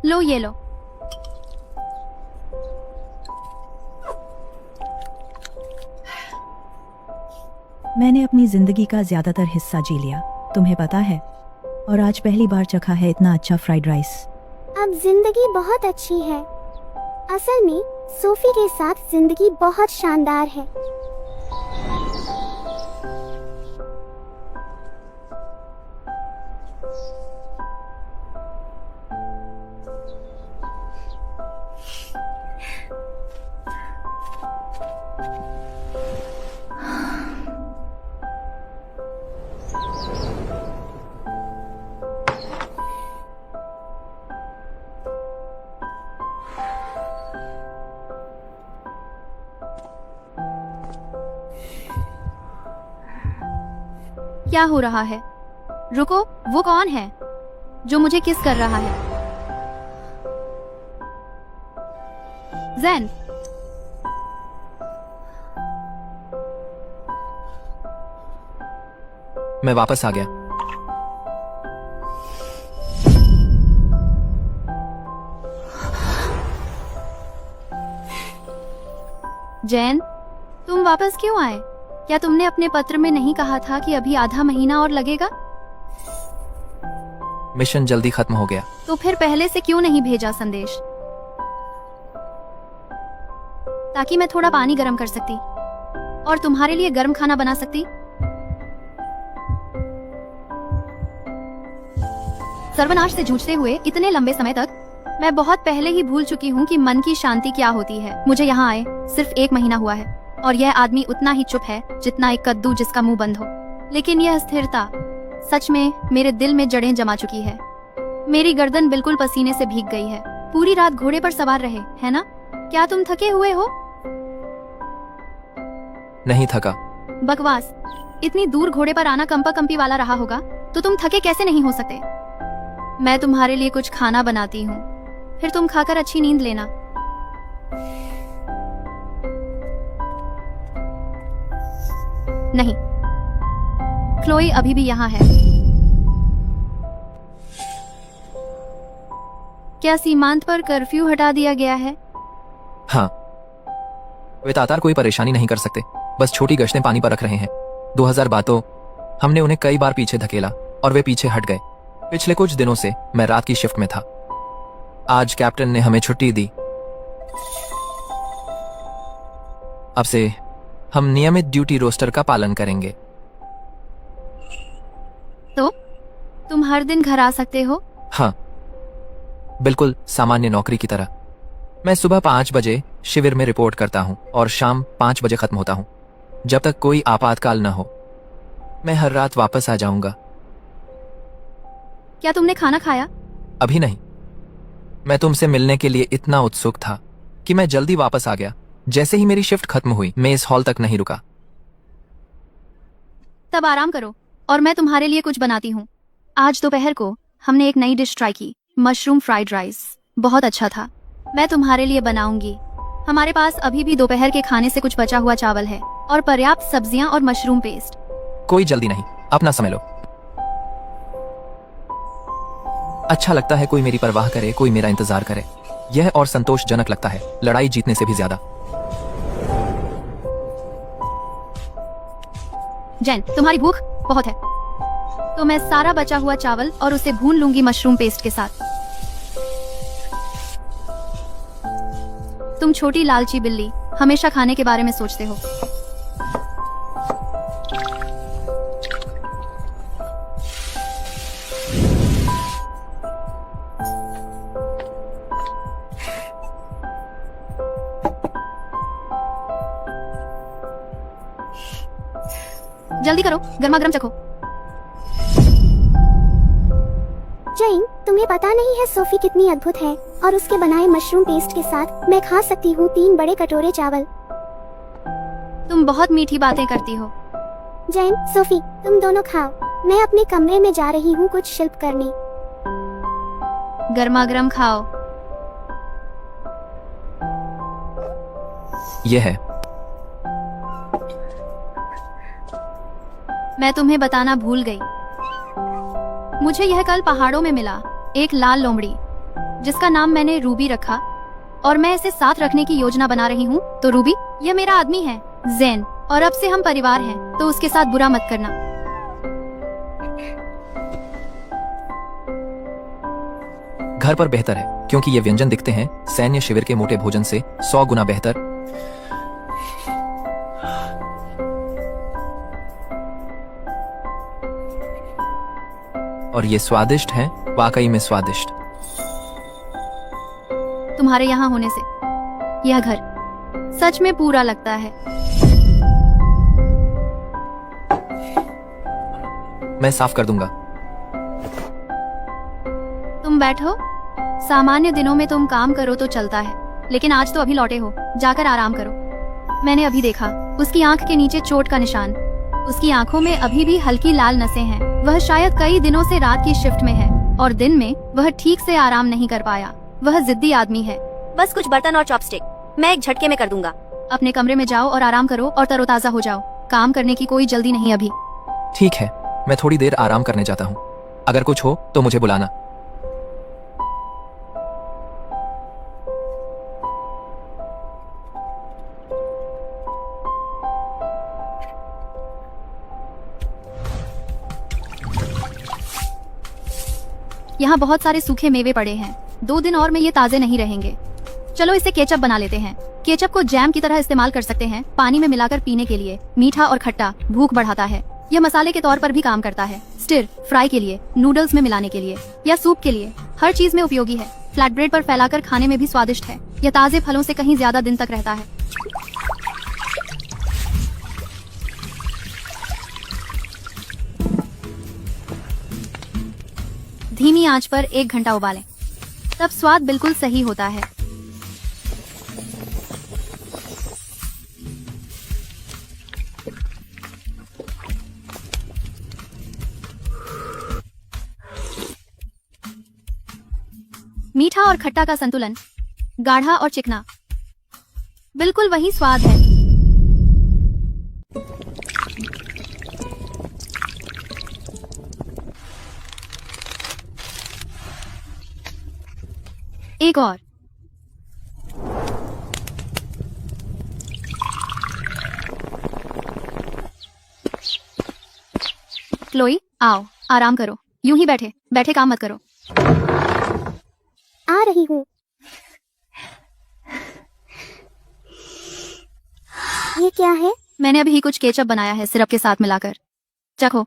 लो ये लो। मैंने अपनी जिंदगी का ज्यादातर हिस्सा जी लिया, तुम्हें पता है, और आज पहली बार चखा है इतना अच्छा फ्राइड राइस। अब जिंदगी बहुत अच्छी है। असल में सोफी के साथ जिंदगी बहुत शानदार है। क्या हो रहा है? रुको, वो कौन है जो मुझे किस कर रहा है? जैन, मैं वापस आ गया। जैन, तुम वापस क्यों आए? क्या तुमने अपने पत्र में नहीं कहा था कि अभी आधा महीना और लगेगा? मिशन जल्दी खत्म हो गया। तो फिर पहले से क्यों नहीं भेजा संदेश, ताकि मैं थोड़ा पानी गर्म कर सकती और तुम्हारे लिए गर्म खाना बना सकती? सर्वनाश से जूझते हुए इतने लंबे समय तक मैं बहुत पहले ही भूल चुकी हूँ कि मन की शांति क्या होती है। मुझे यहाँ आए सिर्फ 1 महीना हुआ है और यह आदमी उतना ही चुप है जितना एक कद्दू जिसका मुंह बंद हो। लेकिन यह स्थिरता सच में मेरे दिल में जड़ें जमा चुकी है। मेरी गर्दन बिल्कुल पसीने से भीग गई है। पूरी रात घोड़े पर सवार रहे, है ना? क्या तुम थके हुए हो? नहीं थका। बकवास। इतनी दूर घोड़े पर आना कंपा कंपी वाला रहा होगा तो तुम थके कैसे नहीं हो सकते? मैं तुम्हारे लिए कुछ खाना बनाती हूँ, फिर तुम खाकर अच्छी नींद लेना। नहीं, क्लोई अभी भी यहाँ है। क्या सीमांत पर कर्फ्यू हटा दिया गया है? हाँ, वे तातार कोई परेशानी नहीं कर सकते, बस छोटी गश्तें पानी पर रख रहे हैं। 2000 बातों हमने उन्हें कई बार पीछे धकेला और वे पीछे हट गए। पिछले कुछ दिनों से मैं रात की शिफ्ट में था। आज कैप्टन ने हमें छुट्टी दी। अब से हम नियमित ड्यूटी रोस्टर का पालन करेंगे। तो तुम हर दिन घर आ सकते हो? हाँ, बिल्कुल सामान्य नौकरी की तरह। मैं सुबह 5 बजे शिविर में रिपोर्ट करता हूँ और शाम 5 बजे खत्म होता हूँ। जब तक कोई आपातकाल न हो, मैं हर रात वापस आ जाऊंगा। क्या तुमने खाना खाया? अभी नहीं। मैं तुमसे मिलने के लिए इतना उत्सुक था कि मैं जल्दी वापस आ गया। जैसे ही मेरी शिफ्ट खत्म हुई, मैं इस हॉल तक नहीं रुका। तब आराम करो और मैं तुम्हारे लिए कुछ बनाती हूँ। आज दोपहर को हमने एक नई डिश ट्राई की, मशरूम फ्राइड राइस। बहुत अच्छा था। मैं तुम्हारे लिए बनाऊंगी। हमारे पास अभी भी दोपहर के खाने से कुछ बचा हुआ चावल है और पर्याप्त सब्जियां और मशरूम पेस्ट। कोई जल्दी नहीं, अपना समय लो। अच्छा लगता है कोई मेरी परवाह करे, कोई मेरा इंतजार करे। यह और संतोषजनक लगता है, लड़ाई जीतने से भी ज्यादा। जैन, तुम्हारी भूख बहुत है, तो मैं सारा बचा हुआ चावल और उसे भून लूंगी मशरूम पेस्ट के साथ। तुम छोटी लालची बिल्ली हमेशा खाने के बारे में सोचते हो। जल्दी करो, गर्मा गर्म चखो। जैन, तुम्हें पता नहीं है सोफी कितनी अद्भुत है, और उसके बनाए मशरूम पेस्ट के साथ मैं खा सकती हूँ 3 बड़े कटोरे चावल। तुम बहुत मीठी बातें करती हो। जैन, सोफी, तुम दोनों खाओ। मैं अपने कमरे में जा रही हूँ कुछ शिल्प करने। गर्मा गर्म खाओ। यह है। मैं तुम्हें बताना भूल गई। मुझे यह कल पहाड़ों में मिला, एक लाल लोमड़ी जिसका नाम मैंने रूबी रखा, और मैं इसे साथ रखने की योजना बना रही हूँ। तो रूबी, यह मेरा आदमी है जैन, और अब से हम परिवार हैं, तो उसके साथ बुरा मत करना। घर पर बेहतर है, क्योंकि ये व्यंजन दिखते हैं सैन्य शिविर के मोटे भोजन से 100 गुना बेहतर। और ये स्वादिष्ट हैं, वाकई में स्वादिष्ट। तुम्हारे यहाँ होने से यह घर सच में पूरा लगता है। मैं साफ कर दूंगा। तुम बैठो। सामान्य दिनों में तुम काम करो तो चलता है, लेकिन आज तो अभी लौटे हो, जाकर आराम करो। मैंने अभी देखा, उसकी आंख के नीचे चोट का निशान। उसकी आंखों में अभी भी हल्की लाल नसें हैं। वह शायद कई दिनों से रात की शिफ्ट में है, और दिन में वह ठीक से आराम नहीं कर पाया। वह जिद्दी आदमी है। बस कुछ बर्तन और चॉपस्टिक, मैं एक झटके में कर दूंगा। अपने कमरे में जाओ और आराम करो और तरोताजा हो जाओ। काम करने की कोई जल्दी नहीं अभी। ठीक है, मैं थोड़ी देर आराम करने जाता हूँ। अगर कुछ हो तो मुझे बुलाना। यहाँ बहुत सारे सूखे मेवे पड़े हैं। 2 दिन और में ये ताजे नहीं रहेंगे। चलो इसे केचप बना लेते हैं। केचप को जैम की तरह इस्तेमाल कर सकते हैं, पानी में मिलाकर पीने के लिए। मीठा और खट्टा, भूख बढ़ाता है। यह मसाले के तौर पर भी काम करता है। स्टिर फ्राई के लिए, नूडल्स में मिलाने के लिए, या सूप के लिए, हर चीज में उपयोगी है। फ्लैट ब्रेड पर फैलाकर खाने में भी स्वादिष्ट है। यह ताजे फलों से कहीं ज्यादा दिन तक रहता है। धीमी आंच पर 1 घंटा उबालें, तब स्वाद बिल्कुल सही होता है। मीठा और खट्टा का संतुलन, गाढ़ा और चिकना, बिल्कुल वही स्वाद है। एक और। क्लोई, आओ, आराम करो। यूं ही बैठे बैठे काम मत करो। आ रही हूँ। ये क्या है? मैंने अभी कुछ केचप बनाया है सिरप के साथ मिलाकर। चखो।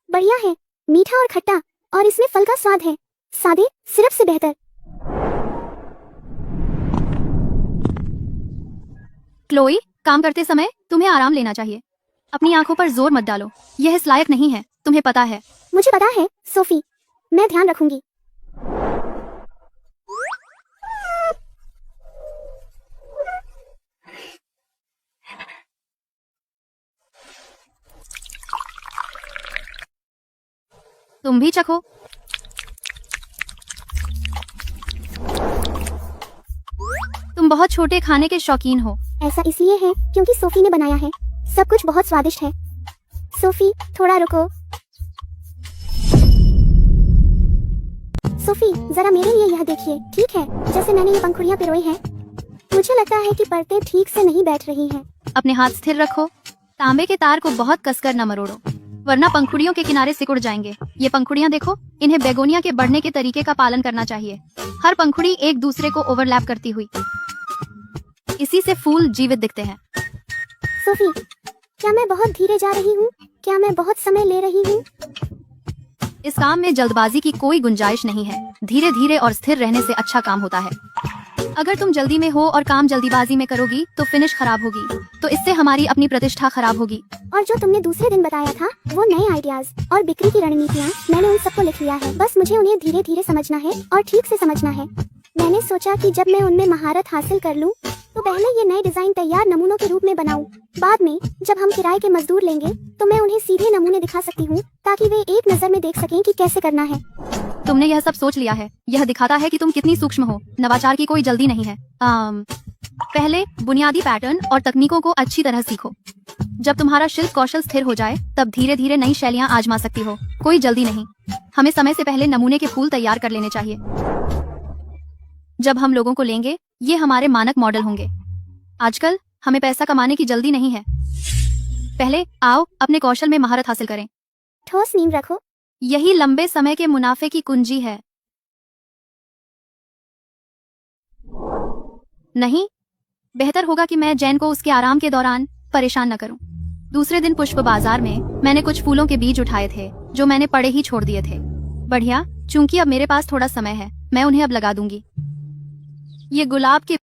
बढ़िया है, मीठा और खट्टा, और इसमें फल का स्वाद है। सादे सिरप से बेहतर। क्लोई, काम करते समय तुम्हें आराम लेना चाहिए। अपनी आंखों पर जोर मत डालो, यह इस लायक नहीं है, तुम्हें पता है। मुझे पता है सोफी, मैं ध्यान रखूंगी। तुम भी चखो। तुम बहुत छोटे खाने के शौकीन हो। ऐसा इसलिए है क्योंकि सोफी ने बनाया है। सब कुछ बहुत स्वादिष्ट है। सोफी, थोड़ा रुको। सोफी, जरा मेरे लिए यह देखिए। ठीक है, जैसे मैंने ये पंखुड़ियाँ पिरोई हैं, मुझे लगता है कि परतें ठीक से नहीं बैठ रही हैं। अपने हाथ स्थिर रखो। तांबे के तार को बहुत कसकर न मरोड़ो, वरना पंखुड़ियों के किनारे सिकुड़ जाएंगे। ये पंखुड़ियाँ देखो, इन्हें बेगोनिया के बढ़ने के तरीके का पालन करना चाहिए। हर पंखुड़ी एक दूसरे को ओवरलैप करती हुई। इसी से फूल जीवित दिखते हैं। सोफी, क्या मैं बहुत धीरे जा रही हूँ? क्या मैं बहुत समय ले रही हूँ? इस काम में जल्दबाजी की कोई गुंजाइश नहीं है। धीरे धीरे और स्थिर रहने से अच्छा काम होता है। अगर तुम जल्दी में हो और काम जल्दीबाजी में करोगी तो फिनिश खराब होगी, तो इससे हमारी अपनी प्रतिष्ठा खराब होगी। और जो तुमने दूसरे दिन बताया था, वो नए आइडियाज और बिक्री की रणनीतियाँ, मैंने उन सबको लिख लिया है। बस मुझे उन्हें धीरे धीरे समझना है और ठीक से समझना है। मैंने सोचा कि जब मैं उनमें महारत हासिल कर लूं, तो पहले ये नए डिजाइन तैयार नमूनों के रूप में बनाऊं। बाद में जब हम किराए के मजदूर लेंगे तो मैं उन्हें सीधे नमूने दिखा सकती हूँ, ताकि वे एक नजर में देख सकें कि कैसे करना है। तुमने यह सब सोच लिया है। यह दिखाता है कि तुम कितनी सूक्ष्म हो। नवाचार की कोई जल्दी नहीं है। पहले बुनियादी पैटर्न और तकनीकों को अच्छी तरह सीखो। जब तुम्हारा शिल्प कौशल स्थिर हो जाए तब धीरे धीरे नई शैलियां आजमा सकती हो। कोई जल्दी नहीं। हमें समय से पहले नमूने के फूल तैयार कर लेने चाहिए। जब हम लोगों को लेंगे ये हमारे मानक मॉडल होंगे। आजकल हमें पैसा कमाने की जल्दी नहीं है। पहले आओ अपने कौशल में महारत हासिल करें। ठोस नींव रखो। यही लंबे समय के मुनाफे की कुंजी है। नहीं, बेहतर होगा कि मैं जैन को उसके आराम के दौरान परेशान न करूं। दूसरे दिन पुष्प बाजार में मैंने कुछ फूलों के बीज उठाए थे जो मैंने पड़े ही छोड़ दिए थे। बढ़िया, चूंकि अब मेरे पास थोड़ा समय है मैं उन्हें अब लगा दूंगी। ये गुलाब के